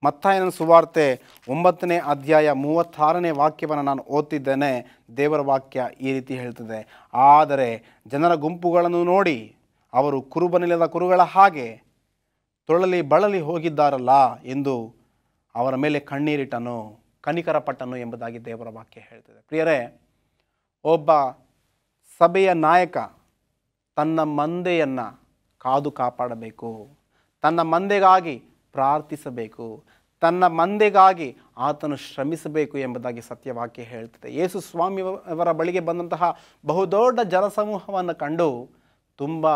ಮತ್ತಾಯನ ಸುವಾರ್ತೆ 9ನೇ ಅಧ್ಯಾಯ 36ನೇ ವಾಕ್ಯವನ್ನು ನಾನು ಓದ್ತಿದ್ದೇನೆ. ದೇವರ ವಾಕ್ಯ ಈ ರೀತಿ ಹೇಳ್ತದೆ, ಆದರೆ ಜನರ ಗುಂಪುಗಳನ್ನು ನೋಡಿ ಅವರು ಕುರುಬನಿಲ್ಲದ ಕುರುಗಳ ಹಾಗೆ ತೊಳಲಿ ಬಳಲಿ ಹೋಗಿದ್ದಾರಲ್ಲ ಎಂದು ಅವರ ಮೇಲೆ ಕಣ್ಣೀರಿಟ್ಟನು, ಕನಿಕರಪಟ್ಟನು ಎಂಬುದಾಗಿ ದೇವರ ವಾಕ್ಯ ಹೇಳ್ತದೆ. ಪ್ರಿಯರೇ, ಒಬ್ಬ ಸಭೆಯ ನಾಯಕ ತನ್ನ ಮಂದೆಯನ್ನು ಕಾದು ಕಾಪಾಡಬೇಕು, ತನ್ನ ಮಂದೆಗಾಗಿ ಪ್ರಾರ್ಥಿಸಬೇಕು, ತನ್ನ ಮಂದೆಗಾಗಿ ಆತನು ಶ್ರಮಿಸಬೇಕು ಎಂಬುದಾಗಿ ಸತ್ಯವಾಕ್ಯ ಹೇಳ್ತದೆ. ಯೇಸು ಸ್ವಾಮಿಯವರ ಬಳಿಗೆ ಬಂದಂತಹ ಬಹುದೊಡ್ಡ ಜನಸಮೂಹವನ್ನು ಕಂಡು ತುಂಬ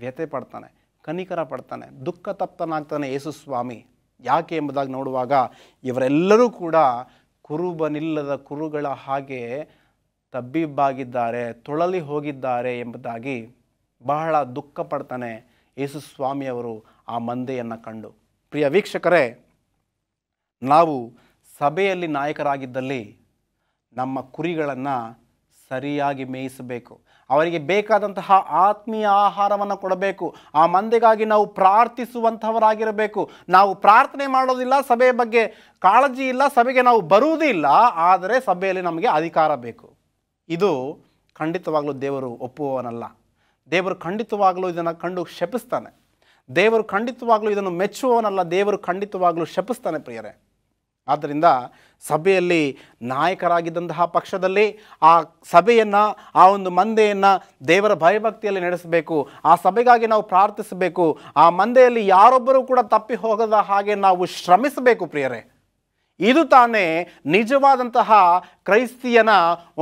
ವ್ಯಥೆ ಪಡ್ತಾನೆ, ಕನಿಕರ ಪಡ್ತಾನೆ, ದುಃಖ ತಪ್ತನಾಗ್ತಾನೆ ಯೇಸು ಸ್ವಾಮಿ. ಯಾಕೆ ಎಂಬುದಾಗಿ ನೋಡುವಾಗ ಇವರೆಲ್ಲರೂ ಕೂಡ ಕುರುಬನಿಲ್ಲದ ಕುರುಗಳ ಹಾಗೆ ತಬ್ಬಿಬ್ಬಾಗಿದ್ದಾರೆ, ತೊಳಲಿ ಹೋಗಿದ್ದಾರೆ ಎಂಬುದಾಗಿ ಬಹಳ ದುಃಖ ಪಡ್ತಾನೆ ಯೇಸು ಸ್ವಾಮಿಯವರು ಆ ಮಂದೆಯನ್ನು ಕಂಡು. ಪ್ರಿಯ ವೀಕ್ಷಕರೇ, ನಾವು ಸಭೆಯಲ್ಲಿ ನಾಯಕರಾಗಿದ್ದಲ್ಲಿ ನಮ್ಮ ಕುರಿಗಳನ್ನು ಸರಿಯಾಗಿ ಮೇಯಿಸಬೇಕು. ಅವರಿಗೆ ಬೇಕಾದಂತಹ ಆತ್ಮೀಯ ಆಹಾರವನ್ನು ಕೊಡಬೇಕು. ಆ ಮಂದೆಗಾಗಿ ನಾವು ಪ್ರಾರ್ಥಿಸುವಂಥವರಾಗಿರಬೇಕು. ನಾವು ಪ್ರಾರ್ಥನೆ ಮಾಡೋದಿಲ್ಲ, ಸಭೆಯ ಬಗ್ಗೆ ಕಾಳಜಿ ಇಲ್ಲ, ಸಭೆಗೆ ನಾವು ಬರುವುದಿಲ್ಲ, ಆದರೆ ಸಭೆಯಲ್ಲಿ ನಮಗೆ ಅಧಿಕಾರ ಬೇಕು. ಇದು ಖಂಡಿತವಾಗಲೂ ದೇವರು ಒಪ್ಪುವವನಲ್ಲ. ದೇವರು ಖಂಡಿತವಾಗಲೂ ಇದನ್ನು ಕಂಡು ಶಪಿಸ್ತಾನೆ. ದೇವರು ಖಂಡಿತವಾಗಲೂ ಇದನ್ನು ಮೆಚ್ಚುವವನಲ್ಲ. ದೇವರು ಖಂಡಿತವಾಗಲೂ ಶಪಿಸ್ತಾನೆ ಪ್ರಿಯರೇ. ಆದ್ದರಿಂದ ಸಭೆಯಲ್ಲಿ ನಾಯಕರಾಗಿದ್ದಂತಹ ಪಕ್ಷದಲ್ಲಿ ಆ ಸಭೆಯನ್ನು, ಆ ಒಂದು ಮಂದೆಯನ್ನು ದೇವರ ಭಯಭಕ್ತಿಯಲ್ಲಿ ನಡೆಸಬೇಕು. ಆ ಸಭೆಗಾಗಿ ನಾವು ಪ್ರಾರ್ಥಿಸಬೇಕು. ಆ ಮಂದೆಯಲ್ಲಿ ಯಾರೊಬ್ಬರೂ ಕೂಡ ತಪ್ಪಿ ಹೋಗದ ಹಾಗೆ ನಾವು ಶ್ರಮಿಸಬೇಕು ಪ್ರಿಯರೇ. ಇದು ತಾನೇ ನಿಜವಾದಂತಹ ಕ್ರೈಸ್ತಿಯನ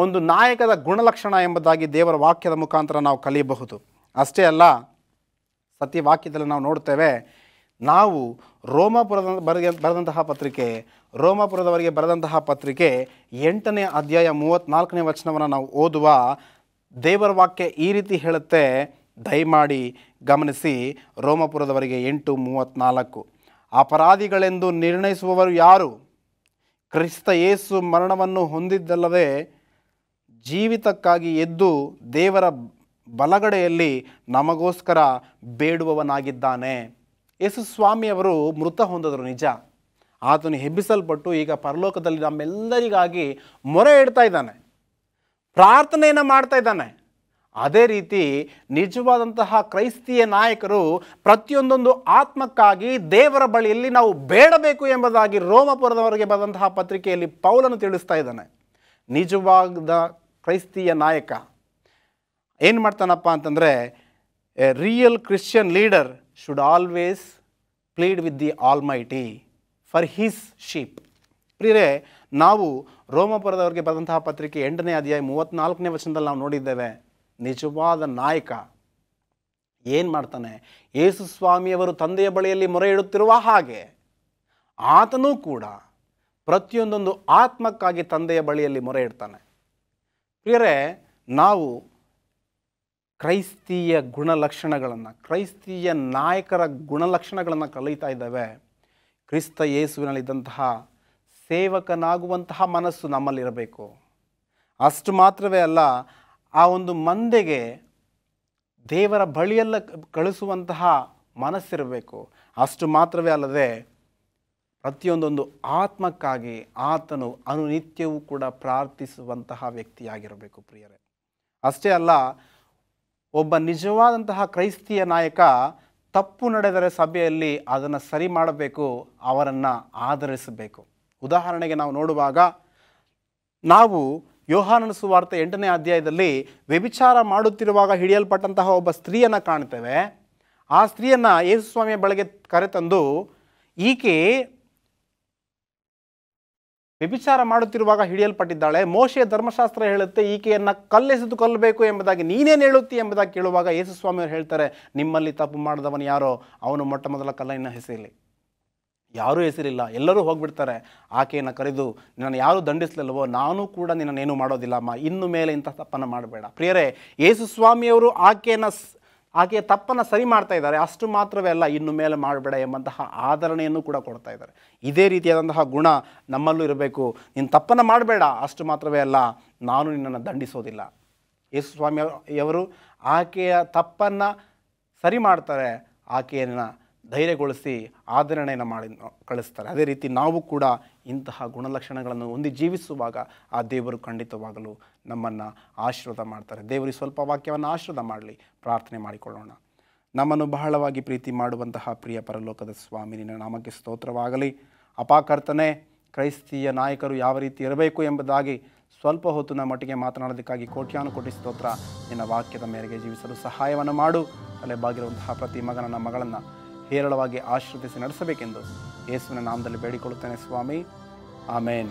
ಒಂದು ನಾಯಕದ ಗುಣಲಕ್ಷಣ ಎಂಬುದಾಗಿ ದೇವರ ವಾಕ್ಯದ ಮುಖಾಂತರ ನಾವು ಕಲಿಯಬಹುದು. ಅಷ್ಟೇ ಅಲ್ಲ, ಸತ್ಯವಾಕ್ಯದಲ್ಲಿ ನಾವು ನೋಡ್ತೇವೆ, ನಾವು ರೋಮಾಪುರದವರಿಗೆ ಬರೆದಂತಹ ಪತ್ರಿಕೆ 8ನೇ ಅಧ್ಯಾಯ 34ನೇ ವಚನವನ್ನು ನಾವು ಓದುವ ದೇವರ ವಾಕ್ಯ ಈ ರೀತಿ ಹೇಳುತ್ತೆ. ದಯಮಾಡಿ ಗಮನಿಸಿ. ರೋಮಾಪುರದವರಿಗೆ 8:34, ಅಪರಾಧಿಗಳೆಂದು ನಿರ್ಣಯಿಸುವವರು ಯಾರು? ಕ್ರಿಸ್ತ ಯೇಸು ಮರಣವನ್ನು ಹೊಂದಿದ್ದಲ್ಲದೆ ಜೀವಿತಕ್ಕಾಗಿ ಎದ್ದು ದೇವರ ಬಲಗಡೆಯಲ್ಲಿ ನಮಗೋಸ್ಕರ ಬೇಡುವವನಾಗಿದ್ದಾನೆ. ಯೇಸು ಸ್ವಾಮಿಯವರು ಮೃತ ಹೊಂದಿದರು ನಿಜ. ಆತನು ಹೆಬ್ಬಿಸಲ್ಪಟ್ಟು ಈಗ ಪರಲೋಕದಲ್ಲಿ ನಮ್ಮೆಲ್ಲರಿಗಾಗಿ ಮೊರೆ ಇಡ್ತಾ ಇದ್ದಾನೆ, ಪ್ರಾರ್ಥನೆಯನ್ನು ಮಾಡ್ತಾ ಇದ್ದಾನೆ. ಅದೇ ರೀತಿ ನಿಜವಾದಂತಹ ಕ್ರೈಸ್ತಿಯ ನಾಯಕರು ಪ್ರತಿಯೊಂದೊಂದು ಆತ್ಮಕ್ಕಾಗಿ ದೇವರ ಬಳಿಯಲ್ಲಿ ನಾವು ಬೇಡಬೇಕು ಎಂಬುದಾಗಿ ರೋಮಾಪುರದವರಿಗೆ ಬರೆದಂತಹ ಪತ್ರಿಕೆಯಲ್ಲಿ ಪೌಲನು ತಿಳಿಸ್ತಾ ಇದ್ದಾನೆ. ನಿಜವಾದ ಕ್ರೈಸ್ತಿಯ ನಾಯಕ ಏನು ಮಾಡ್ತಾನಪ್ಪ ಅಂತಂದರೆ, A real Christian leader should always plead with the almighty for his sheep. ಪ್ರಿಯರೇ, ನಾವು ರೋಮಾಪುರದವರಿಗೆ ಬರೆದಂತಹ ಪತ್ರಿಕೆ 8ನೇ ಅಧ್ಯಾಯ 34ನೇ ವಚನದಲ್ಲಿ ನಾವು ನೋಡಿದ್ದೇವೆ. ನಿಜವಾದ ನಾಯಕ ಏನು ಮಾಡ್ತಾನೆ? ಯೇಸು ಸ್ವಾಮಿಯವರು ತಂದೆಯ ಬಳಿಯಲ್ಲಿ ಮೊರೆ ಇಡುತ್ತಿರುವ ಹಾಗೆ ಆತನೂ ಕೂಡ ಪ್ರತಿಯೊಂದೊಂದು ಆತ್ಮಕ್ಕಾಗಿ ತಂದೆಯ ಬಳಿಯಲ್ಲಿ ಮೊರೆ ಇಡ್ತಾನೆ. ಪ್ರಿಯರೇ, ನಾವು ಕ್ರೈಸ್ತಿಯ ಗುಣಲಕ್ಷಣಗಳನ್ನು, ಕ್ರೈಸ್ತಿಯ ನಾಯಕರ ಗುಣಲಕ್ಷಣಗಳನ್ನು ಕಲಿತಾ ಇದ್ದೇವೆ. ಕ್ರಿಸ್ತ ಯೇಸುವಿನಲ್ಲಿದ್ದಂತಹ ಸೇವಕನಾಗುವಂತಹ ಮನಸ್ಸು ನಮ್ಮಲ್ಲಿರಬೇಕು. ಅಷ್ಟು ಮಾತ್ರವೇ ಅಲ್ಲ, ಆ ಒಂದು ಮಂದೆಗೆ ದೇವರ ಬಳಿಯೆಲ್ಲ ಕಳಿಸುವಂತಹ ಮನಸ್ಸಿರಬೇಕು. ಅಷ್ಟು ಮಾತ್ರವೇ ಅಲ್ಲದೆ ಪ್ರತಿಯೊಂದೊಂದು ಆತ್ಮಕ್ಕಾಗಿ ಆತನು ಅನುನಿತ್ಯವೂ ಕೂಡ ಪ್ರಾರ್ಥಿಸುವಂತಹ ವ್ಯಕ್ತಿಯಾಗಿರಬೇಕು ಪ್ರಿಯರೇ. ಅಷ್ಟೇ ಅಲ್ಲ, ಒಬ್ಬ ನಿಜವಾದಂತಹ ಕ್ರೈಸ್ತಿಯ ನಾಯಕ ತಪ್ಪು ನಡೆದರೆ ಸಭೆಯಲ್ಲಿ ಅದನ್ನು ಸರಿ ಮಾಡಬೇಕು, ಅವರನ್ನು ಆಧರಿಸಬೇಕು. ಉದಾಹರಣೆಗೆ ನಾವು ನೋಡುವಾಗ, ನಾವು ಯೋಹಾನನ ಸುವಾರ್ತೆ 8ನೇ ಅಧ್ಯಾಯದಲ್ಲಿ ವ್ಯಭಿಚಾರ ಮಾಡುತ್ತಿರುವಾಗ ಹಿಡಿಯಲ್ಪಟ್ಟಂತಹ ಒಬ್ಬ ಸ್ತ್ರೀಯನ್ನು ಕಾಣ್ತೇವೆ. ಆ ಸ್ತ್ರೀಯನ್ನು ಯೇಸು ಸ್ವಾಮಿಯ ಬಳಿಗೆ ಕರೆತಂದು, ಈಕೆ ವ್ಯಭಿಚಾರ ಮಾಡುತ್ತಿರುವಾಗ ಹಿಡಿಯಲ್ಪಟ್ಟಿದ್ದಾಳೆ, ಮೋಶೆಯ ಧರ್ಮಶಾಸ್ತ್ರ ಹೇಳುತ್ತೆ ಈಕೆಯನ್ನು ಕಲ್ಲೆಸೆದು ಕೊಲ್ಲಬೇಕು ಎಂಬುದಾಗಿ ನೀನೇನು ಹೇಳುತ್ತಿ ಎಂಬುದಾಗಿ ಕೇಳುವಾಗ ಯೇಸು ಸ್ವಾಮಿಯವರು ಹೇಳ್ತಾರೆ, ನಿಮ್ಮಲ್ಲಿ ತಪ್ಪು ಮಾಡಿದವನು ಯಾರೋ ಅವನು ಮೊಟ್ಟ ಮೊದಲ ಕಲ್ಲನ್ನು ಎಸೆಯಲಿ. ಯಾರೂ ಹೆಸರಿಲ್ಲ, ಎಲ್ಲರೂ ಹೋಗ್ಬಿಡ್ತಾರೆ. ಆಕೆಯನ್ನು ಕರೆದು, ನಿನ್ನನ್ನು ಯಾರೂ ದಂಡಿಸಲಿಲ್ಲವೋ, ನಾನು ಕೂಡ ನಿನ್ನನ್ನೇನು ಮಾಡೋದಿಲ್ಲಮ್ಮ, ಇನ್ನು ಮೇಲೆ ಇಂಥ ತಪ್ಪನ್ನು ಮಾಡಬೇಡ. ಪ್ರಿಯರೇ, ಯೇಸು ಸ್ವಾಮಿಯವರು ಆಕೆಯ ತಪ್ಪನ್ನು ಸರಿ ಮಾಡ್ತಾ ಇದ್ದಾರೆ. ಅಷ್ಟು ಮಾತ್ರವೇ ಅಲ್ಲ, ಇನ್ನು ಮೇಲೆ ಮಾಡಬೇಡ ಎಂಬಂತಹ ಆಧರಣೆಯನ್ನು ಕೂಡ ಕೊಡ್ತಾ ಇದ್ದಾರೆ. ಇದೇ ರೀತಿಯಾದಂತಹ ಗುಣ ನಮ್ಮಲ್ಲೂ ಇರಬೇಕು. ನೀನು ತಪ್ಪನ್ನು ಮಾಡಬೇಡ, ಅಷ್ಟು ಮಾತ್ರವೇ ಅಲ್ಲ, ನಾನು ನಿನ್ನನ್ನು ದಂಡಿಸೋದಿಲ್ಲ. ಯೇಸು ಸ್ವಾಮಿಯವರು ಆಕೆಯ ತಪ್ಪನ್ನು ಸರಿ ಮಾಡ್ತಾರೆ, ಆಕೆಯನ್ನು ಧೈರ್ಯಗೊಳಿಸಿ ಆಧರಣೆಯನ್ನು ಮಾಡಿ ಕಳಿಸ್ತಾರೆ. ಅದೇ ರೀತಿ ನಾವು ಕೂಡ ಇಂತಹ ಗುಣಲಕ್ಷಣಗಳನ್ನು ಹೊಂದಿ ಜೀವಿಸುವಾಗ ಆ ದೇವರು ಖಂಡಿತವಾಗಲು ನಮ್ಮನ್ನು ಆಶೀರ್ವಾದ ಮಾಡ್ತಾರೆ. ದೇವರು ಸ್ವಲ್ಪ ವಾಕ್ಯವನ್ನು ಆಶೀರ್ವಾದ ಮಾಡಲಿ. ಪ್ರಾರ್ಥನೆ ಮಾಡಿಕೊಳ್ಳೋಣ. ನಮ್ಮನ್ನು ಬಹಳವಾಗಿ ಪ್ರೀತಿ ಮಾಡುವಂತಹ ಪ್ರಿಯ ಪರಲೋಕದ ಸ್ವಾಮಿ, ನಿನ್ನ ನಾಮಕ್ಕೆ ಸ್ತೋತ್ರವಾಗಲಿ. ಅಪಾಕರ್ತನೆ, ಕ್ರೈಸ್ತಿಯ ನಾಯಕರು ಯಾವ ರೀತಿ ಇರಬೇಕು ಎಂಬುದಾಗಿ ಸ್ವಲ್ಪ ಹೊತ್ತು ನಮ್ಮ ಮಟ್ಟಿಗೆ ಮಾತನಾಡೋದಕ್ಕಾಗಿ ಕೋಟ್ಯಾನುಕೋಟಿ ಸ್ತೋತ್ರ. ನಿನ್ನ ವಾಕ್ಯದ ಮೇರೆಗೆ ಜೀವಿಸಲು ಸಹಾಯವನ್ನು ಮಾಡು. ತಲೆಬಾಗಿರುವಂತಹ ಪ್ರತಿ ಮಗನನ್ನ ಮಗಳನ್ನು ಹೇರಳವಾಗಿ ಆಶೀರ್ವದಿಸಿ ನಡೆಸಬೇಕೆಂದು ಯೇಸುವಿನ ನಾಮದಲ್ಲಿ ಬೇಡಿಕೊಳ್ಳುತ್ತೇನೆ ಸ್ವಾಮಿ. ಆಮೇನ್.